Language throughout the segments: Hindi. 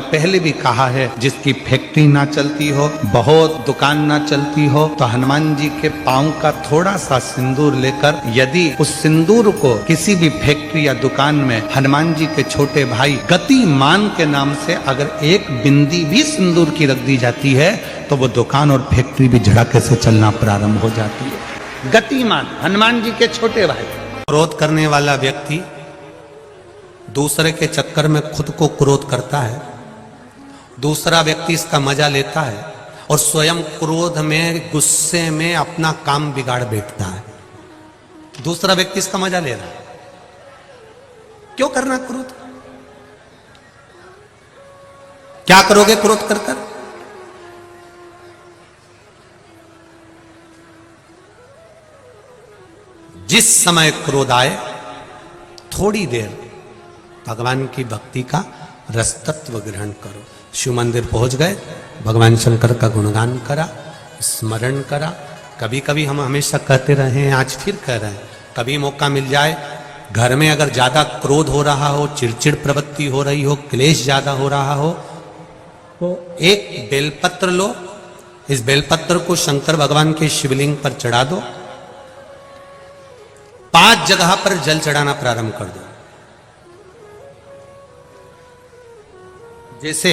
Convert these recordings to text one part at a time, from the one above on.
पहले भी कहा है, जिसकी फैक्ट्री ना चलती हो, बहुत दुकान ना चलती हो, तो हनुमान जी के पांव का थोड़ा सा सिंदूर लेकर यदि उस सिंदूर को किसी भी फैक्ट्री या दुकान में हनुमान जी के छोटे भाई गतिमान के नाम से अगर एक बिंदी भी सिंदूर की रख दी जाती है तो वो दुकान और फैक्ट्री भी झड़के से चलना प्रारंभ हो जाती है। गतिमान हनुमान जी के छोटे भाई। क्रोध करने वाला व्यक्ति दूसरे के चक्कर में खुद को क्रोध करता है, दूसरा व्यक्ति इसका मजा लेता है और स्वयं क्रोध में गुस्से में अपना काम बिगाड़ बैठता है। दूसरा व्यक्ति इसका मजा ले रहा है। क्यों करना क्रोध? क्या करोगे क्रोध कर कर? जिस समय क्रोध आए थोड़ी देर भगवान की भक्ति का रसतत्व ग्रहण करो। शिव मंदिर पहुंच गए, भगवान शंकर का गुणगान करा, स्मरण करा। कभी कभी हम हमेशा कहते रहे हैं, आज फिर कह रहे हैं, कभी मौका मिल जाए घर में अगर ज्यादा क्रोध हो रहा हो, चिड़चिड़ प्रवृत्ति हो रही हो, क्लेश ज्यादा हो रहा हो, तो एक बेलपत्र लो। इस बेलपत्र को शंकर भगवान के शिवलिंग पर चढ़ा दो। 5 जगह पर जल चढ़ाना प्रारंभ कर दो। जैसे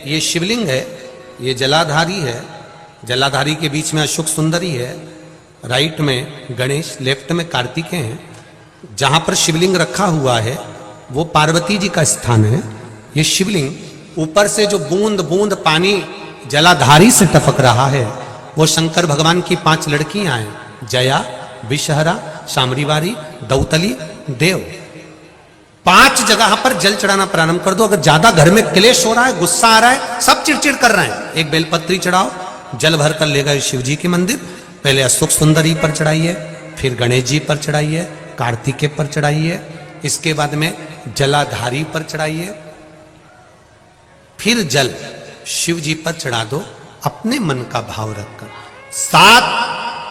ये शिवलिंग है, ये जलाधारी है, जलाधारी के बीच में अशोक सुंदरी है, राइट में गणेश, लेफ्ट में कार्तिकेय हैं। जहां पर शिवलिंग रखा हुआ है वो पार्वती जी का स्थान है। ये शिवलिंग ऊपर से जो बूंद बूंद पानी जलाधारी से टपक रहा है वो शंकर भगवान की 5 लड़कियां हैं, जया, विषहरा, शामरीवारी, दौतली, देव। 5 जगह पर जल चढ़ाना प्रारंभ कर दो। अगर ज्यादा घर में क्लेश हो रहा है, गुस्सा आ रहा है, सब चिड़चिड़ कर रहे हैं, एक बेलपत्री चढ़ाओ, जल भर कर ले गए शिव जी के मंदिर। पहले अशोक सुंदरी पर चढ़ाइए, फिर गणेश जी पर चढ़ाइए, कार्तिकेय पर चढ़ाइए, इसके बाद में जलाधारी पर चढ़ाइए, फिर जल शिव जी पर चढ़ा दो अपने मन का भाव रखकर।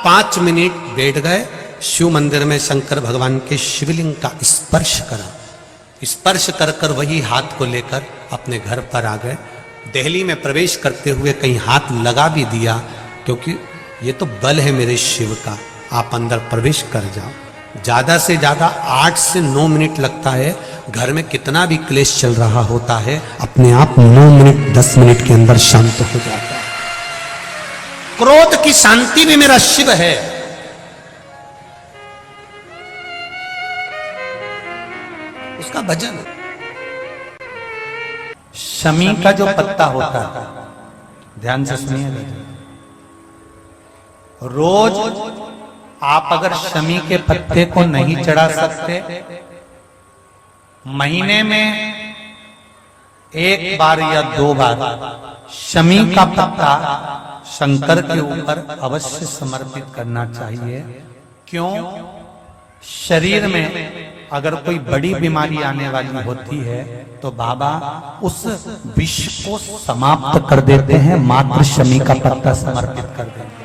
5 मिनट बैठ गए, शिव मंदिर में शंकर भगवान के शिवलिंग का स्पर्श करा। स्पर्श कर कर वही हाथ को लेकर अपने घर पर आ गए। दिल्ली में प्रवेश करते हुए कहीं हाथ लगा भी दिया, क्योंकि ये तो बल है मेरे शिव का, आप अंदर प्रवेश कर जाओ। ज्यादा से ज्यादा 8 से 9 मिनट लगता है। घर में कितना भी क्लेश चल रहा होता है, अपने आप 9 मिनट 10 मिनट के अंदर शांत हो जाता है। क्रोध की शांति भी मेरा शिव है। उसका भजन। शमी का जो पत्ता होता है, ध्यान से सुनिएगा, रोज आप अगर शमी के पत्ते को नहीं चढ़ा सकते, महीने में 1 बार या 2 बार शमी का पत्ता शंकर के ऊपर अवश्य समर्पित करना चाहिए। क्यों? शरीर में अगर कोई बड़ी बीमारी आने वाली होती है तो बाबा उस विष को समाप्त कर देते हैं, मात्र शमी का पत्ता समर्पित कर देते हैं।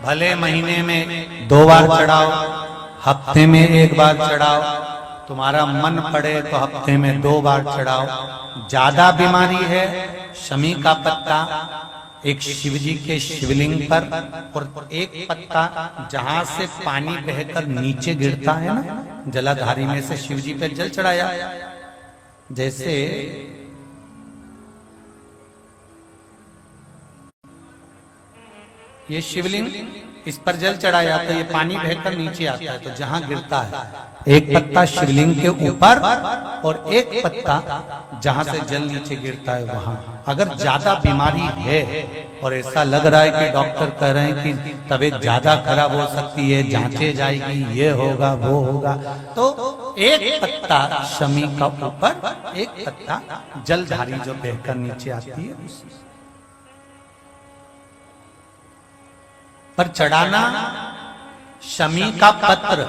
भले महीने में 2 बार चढ़ाओ, हफ्ते में 1 बार चढ़ाओ, तुम्हारा मन पड़े तो हफ्ते में 2 बार चढ़ाओ। ज्यादा बीमारी है, शमी का पत्ता एक शिवजी के शिवलिंग पर, और एक पत्ता जहां से पानी बहकर नीचे गिरता है ना, जलाधारी में से शिवजी पे जल चढ़ाया। जैसे ये शिवलिंग, इस पर जल चढ़ाया तो ये पानी बहकर नीचे आता है, तो जहां गिरता है एक पत्ता शिवलिंग के ऊपर और एक पत्ता जहां से जल नीचे गिरता है वहां। अगर ज्यादा बीमारी है और ऐसा लग रहा है कि डॉक्टर कह रहे हैं कि तबीयत ज्यादा खराब हो सकती है, जांचे जाएगी, ये होगा वो होगा, तो एक पत्ता शमी का ऊपर, एक पत्ता जलधारी जो बहकर नीचे आती है पर चढ़ाना। शमी का पत्र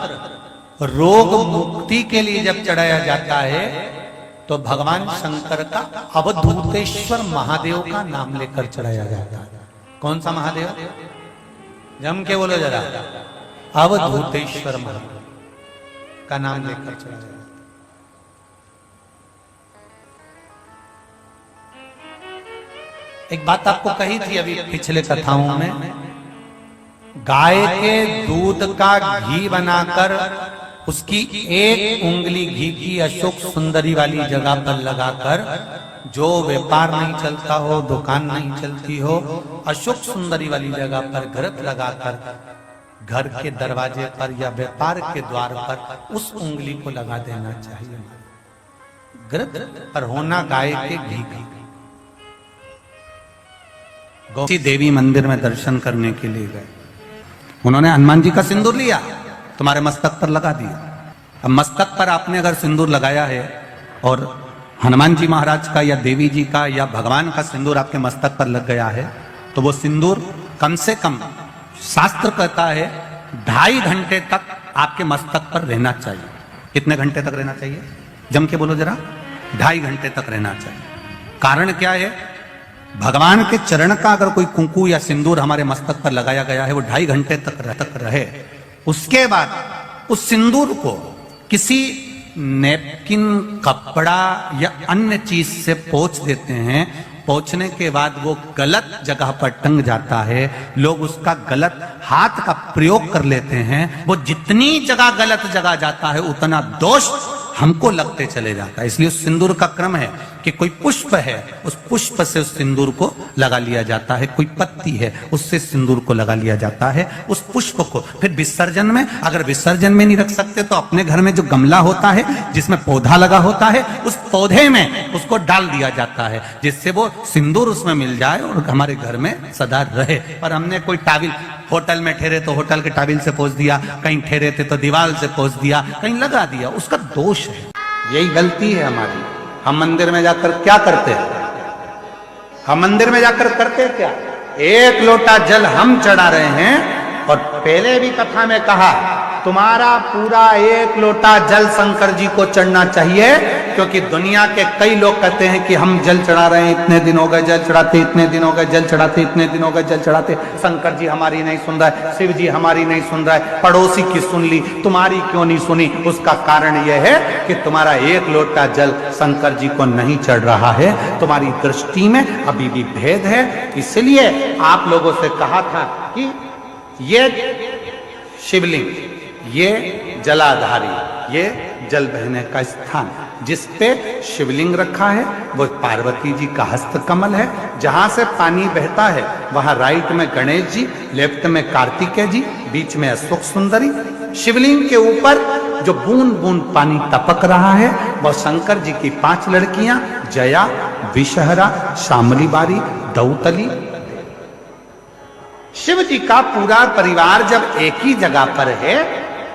रोग मुक्ति के लिए जब चढ़ाया जाता है तो भगवान शंकर का अवधूतेश्वर महादेव का नाम लेकर चढ़ाया जाता है। कौन सा महादेव? जम के बोलो जरा। अवधूतेश्वर महादेव का नाम लेकर चढ़ाया जाता है। एक बात आपको कही थी अभी पिछले कथाओं में, गाय के दूध का घी बनाकर उसकी एक उंगली घी की अशोक सुंदरी वाली जगह पर लगाकर जो व्यापार नहीं चलता हो, दुकान नहीं चलती हो, अशोक सुंदरी वाली जगह पर घृत लगाकर घर के दरवाजे पर या व्यापार के द्वार पर उस उंगली को लगा देना चाहिए। घृत पर होना गाय के घी का। गौरी देवी मंदिर में दर्शन करने के लिए गए, उन्होंने हनुमान जी का सिंदूर लिया, तुम्हारे मस्तक पर लगा दिया। अब मस्तक पर आपने अगर सिंदूर लगाया है और हनुमान जी महाराज का या देवी जी का या भगवान का सिंदूर आपके मस्तक पर लग गया है, तो वो सिंदूर कम से कम शास्त्र कहता है 2.5 घंटे तक आपके मस्तक पर रहना चाहिए। कितने घंटे तक रहना चाहिए? जम के बोलो जरा। 2.5 घंटे तक रहना चाहिए। कारण क्या है? भगवान के चरण का अगर कोई कुंकू या सिंदूर हमारे मस्तक पर लगाया गया है, वो 2.5 घंटे तक रहे। उसके बाद उस सिंदूर को किसी नैपकिन, कपड़ा या अन्य चीज से पोंछ देते हैं। पोंछने के बाद वो गलत जगह पर टंग जाता है, लोग उसका गलत हाथ का प्रयोग कर लेते हैं। वो जितनी जगह गलत जगह जाता है उतना दोष हमको लगते चले जाता है। इसलिए उस सिंदूर का क्रम है कि कोई पुष्प है, उस पुष्प से उस सिंदूर को लगा लिया जाता है, कोई पत्ती है उससे सिंदूर को लगा लिया जाता है, उस पुष्प को। फिर विसर्जन में, अगर विसर्जन में नहीं रख सकते तो अपने घर में जो गमला होता है जिसमें पौधा लगा होता है, उस पौधे में उसको डाल दिया जाता है, जिससे वो सिंदूर उसमें मिल जाए और हमारे घर में सदा रहे। पर हमने कोई टाविल, होटल में ठहरे तो होटल के टाविल से पोंछ दिया, कहीं ठहरे थे तो दीवार से पोंछ दिया, कहीं लगा दिया, उसका दोष है। यही गलती है हमारी। हम मंदिर में जाकर क्या करते हैं? हम मंदिर में जाकर करते क्या? 1 लोटा जल हम चढ़ा रहे हैं। और पहले भी कथा में कहा, तुम्हारा पूरा 1 लोटा जल शंकर जी को चढ़ना चाहिए, क्योंकि दुनिया के कई लोग कहते हैं कि हम जल चढ़ा रहे हैं, इतने दिन हो गए जल चढ़ाते, इतने दिन हो गए जल चढ़ाते, इतने दिन हो गए जल चढ़ाते, शंकर जी हमारी नहीं सुन रहा है, शिव जी हमारी नहीं सुन रहा है, पड़ोसी की सुन ली, तुम्हारी क्यों नहीं सुनी? उसका कारण यह है कि तुम्हारा 1 लोटा जल शंकर जी को नहीं चढ़ रहा है, तुम्हारी दृष्टि में अभी भी भेद है। इसलिए आप लोगों से कहा था कि ये शिवलिंग, ये जलाधारी, ये जल बहने का स्थान, जिस पे शिवलिंग रखा है वो पार्वती जी का हस्त कमल है। जहां से पानी बहता है वहां राइट में गणेश जी, लेफ्ट में कार्तिकेय जी, बीच में अशोक सुंदरी। शिवलिंग के ऊपर जो बूंद बूंद पानी टपक रहा है वह शंकर जी की 5 लड़कियां, जया, विषहरा, शामली बारी, दौतली। शिव जी का पूरा परिवार जब एक ही जगह पर है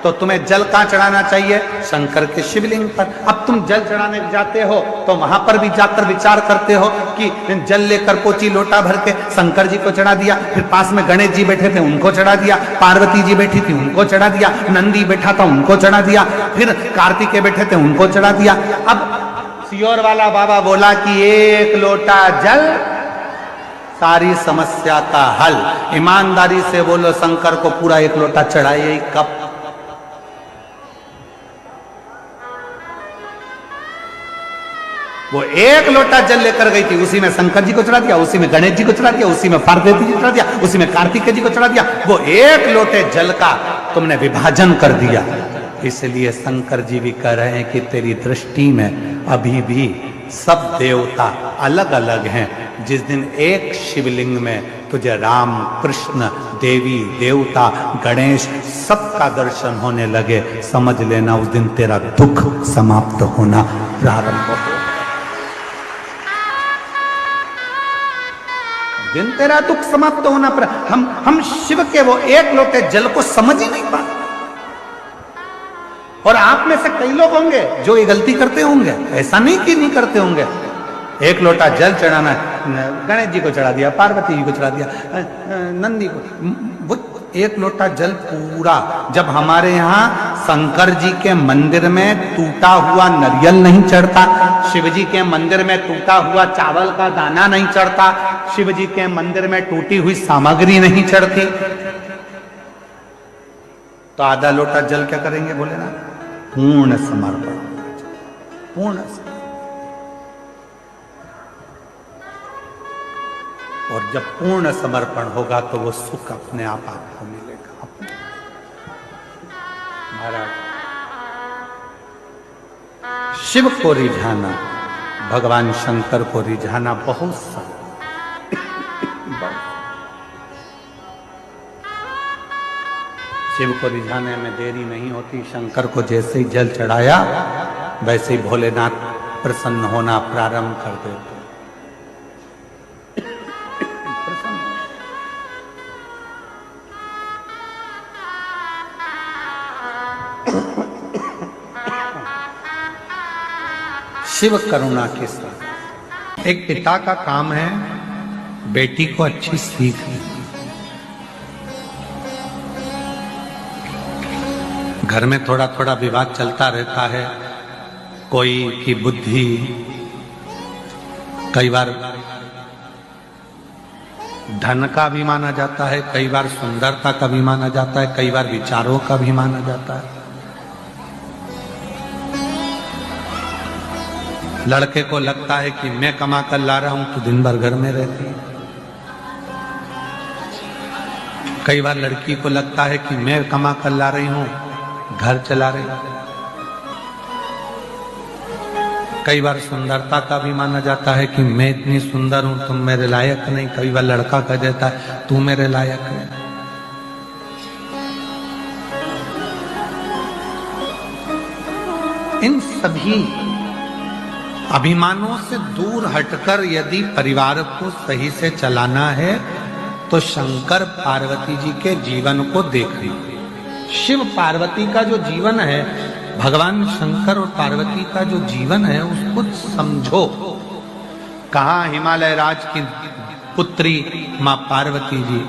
तो तुम्हें जल कहां चढ़ाना चाहिए? शंकर के शिवलिंग पर। अब तुम जल चढ़ाने जाते हो तो वहां पर भी जाकर विचार करते हो कि जल लेकर पोची लोटा भर के शंकर जी को चढ़ा दिया, फिर पास में गणेश जी बैठे थे उनको चढ़ा दिया, पार्वती जी बैठी थी उनको चढ़ा दिया, नंदी बैठा था उनको चढ़ा दिया, फिर कार्तिकेय बैठे थे उनको चढ़ा दिया। अब सियोर वाला बाबा बोला कि 1 लोटा जल सारी समस्या का हल। ईमानदारी से बोलो, शंकर को पूरा 1 लोटा चढ़ाइए कब? वो 1 लोटा जल लेकर गई थी, उसी में शंकर जी को चढ़ा दिया, उसी में गणेश जी को चढ़ा दिया, उसी में पार्वती जी को चढ़ा दिया, उसी में कार्तिकेय जी को चढ़ा दिया। वो 1 लोटे जल का तुमने विभाजन कर दिया। इसलिए शंकर जी भी कह रहे हैं कि तेरी दृष्टि में अभी भी सब देवता अलग अलग हैं। जिस दिन एक शिवलिंग में तुझे राम, कृष्ण, देवी, देवता, गणेश सबका दर्शन होने लगे, समझ लेना उस दिन तेरा दुख समाप्त होना प्रारंभ हो। दिन तेरा दुख समाप्त होना पर हम शिव के वो 1 लोटे जल को समझ ही नहीं पाते। और आप में से कई लोग होंगे जो ये गलती करते होंगे, ऐसा नहीं कि नहीं करते होंगे। 1 लोटा जल चढ़ाना, गणेश जी को चढ़ा दिया, पार्वती जी को चढ़ा दिया, नंदी को, वो 1 लोटा जल पूरा। जब हमारे यहाँ शंकर जी के मंदिर में टूटा हुआ नारियल नहीं चढ़ता, शिव जी के मंदिर में टूटा हुआ चावल का दाना नहीं चढ़ता, शिव जी के मंदिर में टूटी हुई सामग्री नहीं चढ़ती, तो आधा लोटा जल क्या करेंगे बोले ना? पूर्ण समर्पण, पूर्ण समर्पण। और जब पूर्ण समर्पण होगा तो वो सुख अपने आप आपको मिलेगा। महाराज, शिव को रिझाना, भगवान शंकर को रिझाना बहुत सरल। शिव को रिझाने में देरी नहीं होती। शंकर को जैसे ही जल चढ़ाया वैसे ही भोलेनाथ प्रसन्न होना प्रारंभ कर देते। शिव करुणा के साथ एक पिता का काम है बेटी को अच्छी सीख देना। घर में थोड़ा थोड़ा विवाद चलता रहता है। कोई की बुद्धि कई बार धन का भी माना जाता है, कई बार सुंदरता का भी माना जाता है, कई बार विचारों का भी माना जाता है। लड़के को लगता है कि मैं कमा कर ला रहा हूं तो दिन भर घर में रहती है। कई बार लड़की को लगता है कि मैं कमा कर ला रही हूं, घर चला रही। कई बार सुंदरता का भी माना जाता है कि मैं इतनी सुंदर हूं, तुम मेरे लायक नहीं। कई बार लड़का कह देता है तू मेरे लायक है। इन सभी अभिमानों से दूर हटकर यदि परिवार को सही से चलाना है तो शंकर पार्वती जी के जीवन को देखिए। शिव पार्वती का जो जीवन है, भगवान शंकर और पार्वती का जो जीवन है, उसको समझो। कहां हिमालय राज की पुत्री मां पार्वती जी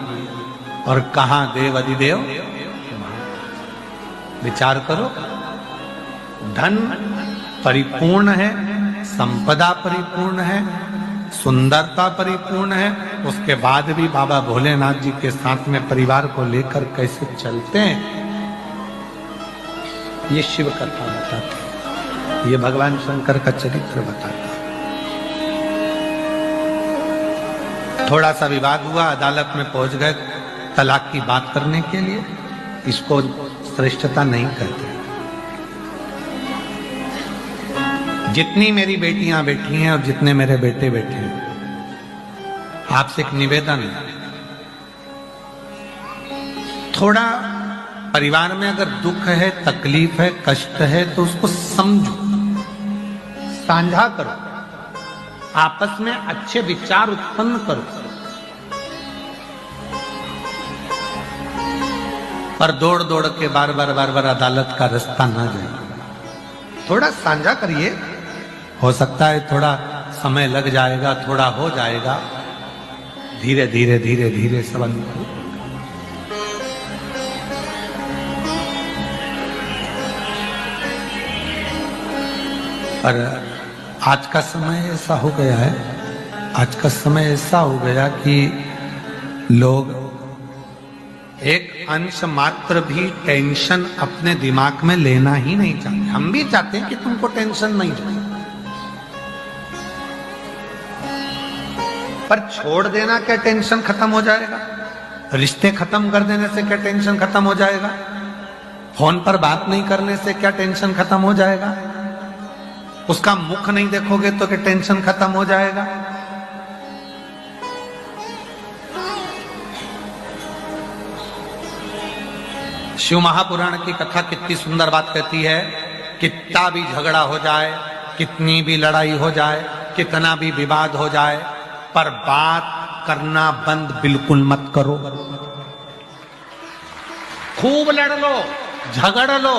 और कहां देव अधिदेव। विचार करो, धन परिपूर्ण है, संपदा परिपूर्ण है, सुंदरता परिपूर्ण है, उसके बाद भी बाबा भोलेनाथ जी के साथ में परिवार को लेकर कैसे चलते हैं, ये शिव कथा बताते हैं। ये भगवान शंकर का चरित्र बताता है। थोड़ा सा विवाद हुआ, अदालत में पहुंच गए तलाक की बात करने के लिए। इसको श्रेष्ठता नहीं कहते। जितनी मेरी बेटियां बैठी हैं और जितने मेरे बेटे बैठे हैं, आपसे एक निवेदन है, थोड़ा परिवार में अगर दुख है, तकलीफ है, कष्ट है तो उसको समझो, साझा करो, आपस में अच्छे विचार उत्पन्न करो। पर दौड़ दौड़ के बार बार अदालत का रास्ता ना जाए। थोड़ा साझा करिए। हो सकता है थोड़ा समय लग जाएगा, थोड़ा हो जाएगा, धीरे धीरे धीरे धीरे संबंध। पर आज का समय ऐसा हो गया है, आज का समय ऐसा हो गया कि लोग एक अंश मात्र भी टेंशन अपने दिमाग में लेना ही नहीं चाहते। हम भी चाहते हैं कि तुमको टेंशन नहीं जाए, पर छोड़ देना क्या टेंशन खत्म हो जाएगा? रिश्ते खत्म कर देने से क्या टेंशन खत्म हो जाएगा? फोन पर बात नहीं करने से क्या टेंशन खत्म हो जाएगा? उसका मुख नहीं देखोगे तो क्या टेंशन खत्म हो जाएगा? शिव महापुराण की कथा कितनी सुंदर बात कहती है। कितना भी झगड़ा हो जाए, कितनी भी लड़ाई हो जाए, कितना भी विवाद हो जाए, पर बात करना बंद बिल्कुल मत करो। खूब लड़ लो, झगड़ लो,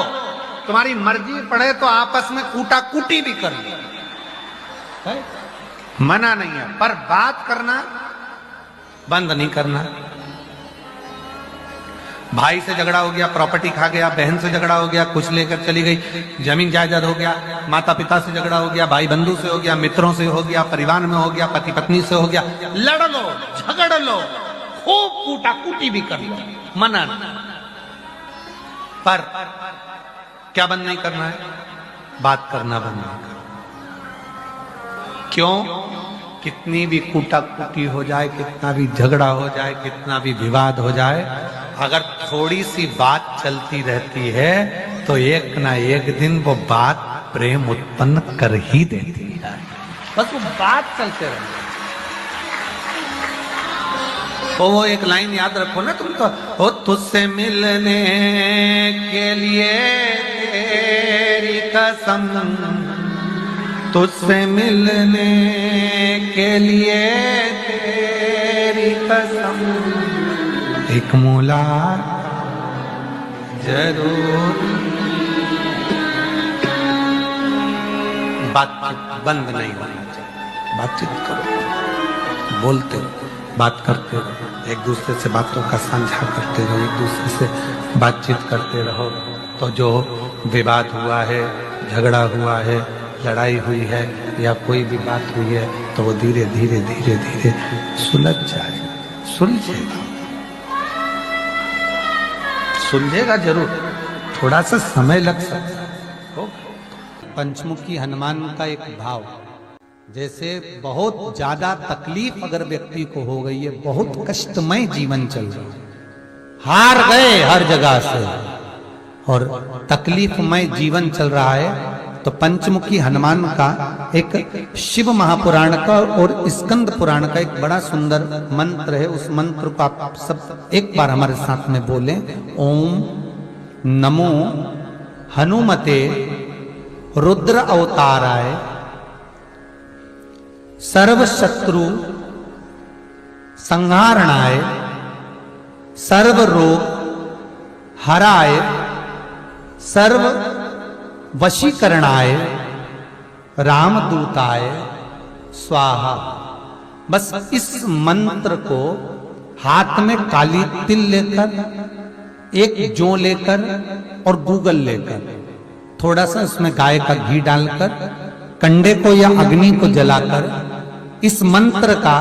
तुम्हारी मर्जी पड़े तो आपस में कूटा कूटी भी कर लो, मना नहीं है, पर बात करना बंद नहीं करना। भाई से झगड़ा हो गया, प्रॉपर्टी खा गया, बहन से झगड़ा हो गया, कुछ लेकर चली गई, जमीन जायदाद हो गया, माता पिता से झगड़ा हो गया, भाई बंधु से हो गया, मित्रों से हो गया, परिवार में हो गया, पति पत्नी से हो गया, लड़ लो, झगड़ लो, खूब कूटा कूटी भी कर लो, मना नहीं। पर क्या बंद नहीं करना है? बात करना बंद नहीं करना। क्यों? कितनी भी कूटाकूटी हो जाए, कितना भी झगड़ा हो जाए, कितना भी विवाद हो जाए, अगर थोड़ी सी बात चलती रहती है तो एक ना एक दिन वो बात प्रेम उत्पन्न कर ही देती है। बस वो बात चलते रहे। तो वो एक लाइन याद रखो ना तुम तो, हो तुझसे मिलने के लिए तेरी कसम, तुझसे मिलने के लिए तेरी कसम, एक मुलाकात जरूर। बातचीत बंद नहीं होना चाहिए, बातचीत करो, बोलते रहो, बात करते रहो, एक दूसरे से बातों का साझा करते रहो, एक दूसरे से बातचीत करते रहो। तो जो विवाद हुआ है, झगड़ा हुआ है, लड़ाई हुई है या कोई भी बात हुई है तो वो धीरे धीरे धीरे धीरे सुलझ जाएगा, सुलझेगा, सुलझेगा जरूर, थोड़ा सा समय लग सकता है। पंचमुखी हनुमान का एक भाव, जैसे बहुत ज्यादा तकलीफ अगर व्यक्ति को हो गई है, बहुत कष्टमय जीवन चल रहा है, हार गए हर जगह से और तकलीफमय जीवन चल रहा है, तो पंचमुखी हनुमान का एक शिव महापुराण का और स्कंद पुराण का एक बड़ा सुंदर मंत्र है। उस मंत्र को आप सब एक बार हमारे साथ में बोलें। ओम नमो हनुमते रुद्र अवताराय सर्व शत्रु संहारणाय सर्व रोग हराय सर्व वशीकरणाय रामदूताय स्वाहा। बस इस मंत्र को हाथ में काली तिल लेकर, एक जौ लेकर और गूगल लेकर, थोड़ा सा उसमें गाय का घी डालकर, कंडे को या अग्नि को जलाकर इस मंत्र का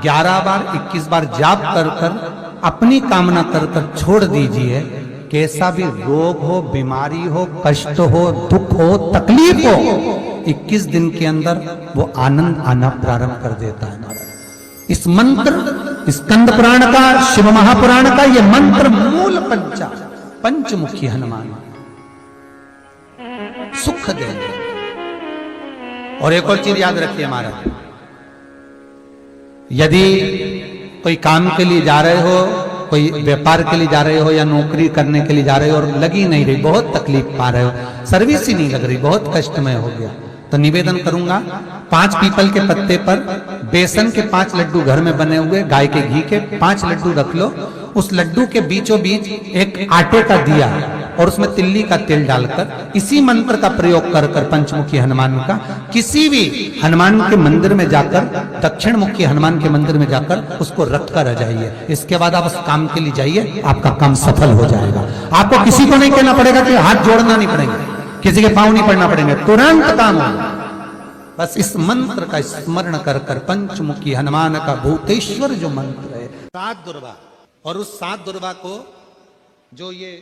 11 बार 21 बार जाप कर कर अपनी कामना कर कर छोड़ दीजिए। कैसा भी रोग हो, बीमारी हो, कष्ट हो, दुख हो, तकलीफ हो, 21 दिन के अंदर वो आनंद आना प्रारंभ कर देता है। इस मंत्र, स्कंद पुराण का, शिव महापुराण का ये मंत्र मूल पंचमुखी हनुमान सुख देंगे। और एक और चीज याद रखिए हमारा, यदि कोई काम के लिए जा रहे हो, कोई व्यापार के लिए जा रहे हो या नौकरी करने के लिए जा रहे हो और लगी नहीं रही, बहुत तकलीफ पा रहे हो, सर्विस ही नहीं लग रही, बहुत कष्टमय हो गया, तो निवेदन करूंगा 5 पीपल के पत्ते पर बेसन के 5 लड्डू घर में बने हुए, गाय के घी के 5 लड्डू रख लो, उस लड्डू के बीचों बीच एक आटे का दिया और उसमें तिल्ली का तेल डालकर इसी मंत्र का प्रयोग कर कर पंचमुखी हनुमान का किसी भी हनुमान के मंदिर में जाकर, दक्षिण मुखी हनुमान के मंदिर में जाकर उसको रख कर आ जाइए। इसके बाद आप उस काम के लिए जाइए, आपका काम सफल हो जाएगा। आपको किसी को नहीं कहना पड़ेगा कि हाथ जोड़ना नहीं पड़ेगा, किसी के पांव नहीं पड़ना पड़ेंगे, तुरंत काम होगा। बस इस मंत्र का स्मरण कर कर पंचमुखी हनुमान का भूतेश्वर जो मंत्र है 7 दुर्वा, और उस 7 दुर्वा को जो ये